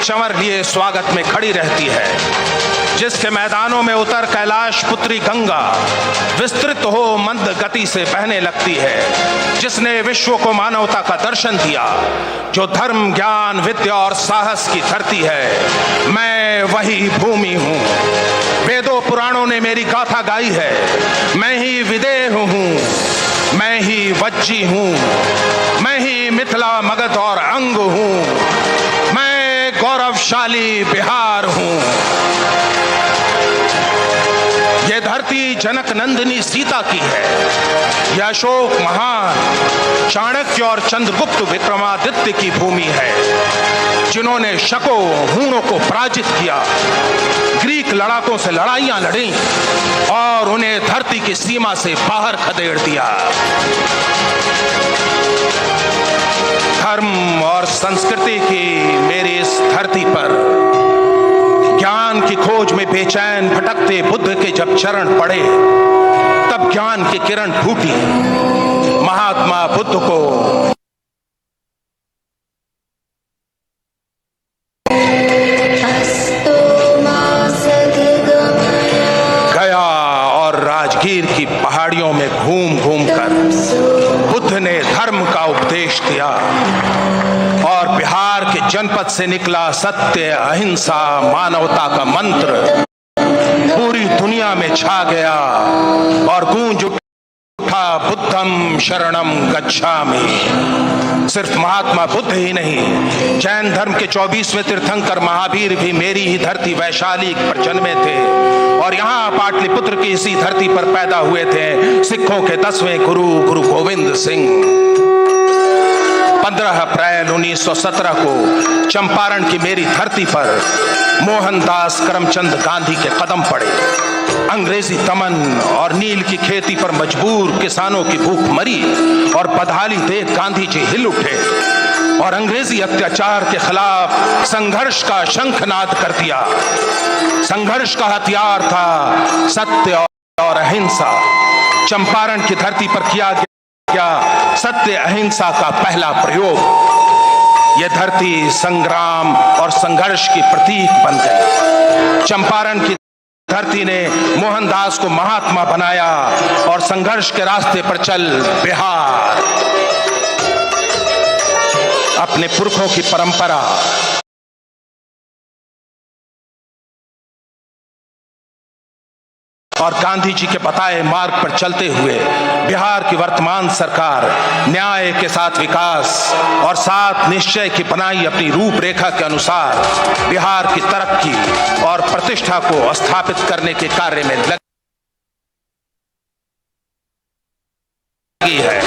चंवर लिए स्वागत में खड़ी रहती है, जिसके मैदानों में उतर कैलाश पुत्री गंगा विस्तृत हो मंद गति से बहने लगती है, जिसने विश्व को मानवता का दर्शन दिया, जो धर्म ज्ञान विद्या और साहस की धरती है। मैं वही भूमि हूँ। वेदों पुराणों ने मेरी गाथा गाई है। मैं ही विदेह हूँ, मैं ही वज्जी हूँ, मैं ही मिथिला मगध और अंग हूँ, मैं गौरवशाली बिहार हूँ। ये धरती जनक नंदिनी सीता की है। यह अशोक महान, चाणक्य और चंद्रगुप्त विक्रमादित्य की भूमि है, जिन्होंने शकों हूणों को पराजित किया, ग्रीक लड़ाकों से लड़ाइयां लड़ी और उन्हें धरती की सीमा से बाहर खदेड़ दिया। धर्म और संस्कृति की मेरी इस धरती पर ज्ञान की खोज में बेचैन भटकते बुद्ध के जब चरण पड़े, तब ज्ञान की किरण फूटी। महात्मा बुद्ध को गया और राजगीर की पहाड़ियों में घूम घूम कर बुद्ध ने धर्म का उपदेश दिया और बिहार के जनपद से निकला सत्य अहिंसा मानवता का मंत्र पूरी दुनिया में छा गया और गूंज उठा बुद्धम शरणम गच्छामि। सिर्फ महात्मा बुद्ध ही नहीं, जैन धर्म के 24वें तीर्थंकर महावीर भी मेरी ही धरती वैशाली पर जन्मे थे और यहाँ पाटलिपुत्र की इसी धरती पर पैदा हुए थे सिखों के 10वें गुरु गुरु गोविंद सिंह। 15 अप्रैल 1917 को चंपारण की मेरी धरती पर मोहनदास करमचंद गांधी के कदम पड़े। अंग्रेजी दमन और नील की खेती पर मजबूर किसानों की भूख मरी और बदहाली देख गांधी जी हिल उठे और अंग्रेजी अत्याचार के खिलाफ संघर्ष का शंखनाद कर दिया। संघर्ष का हथियार था सत्य और अहिंसा। चंपारण की धरती पर किया गया सत्य अहिंसा का पहला प्रयोग। यह धरती संग्राम और संघर्ष की प्रतीक बन गई। चंपारण की धरती ने मोहनदास को महात्मा बनाया और संघर्ष के रास्ते पर चल बिहार अपने पुरखों की परंपरा और गांधी जी के बताए मार्ग पर चलते हुए बिहार की वर्तमान सरकार न्याय के साथ विकास और साथ निश्चय की बनाई अपनी रूपरेखा के अनुसार बिहार की तरक्की और प्रतिष्ठा को स्थापित करने के कार्य में लगी है।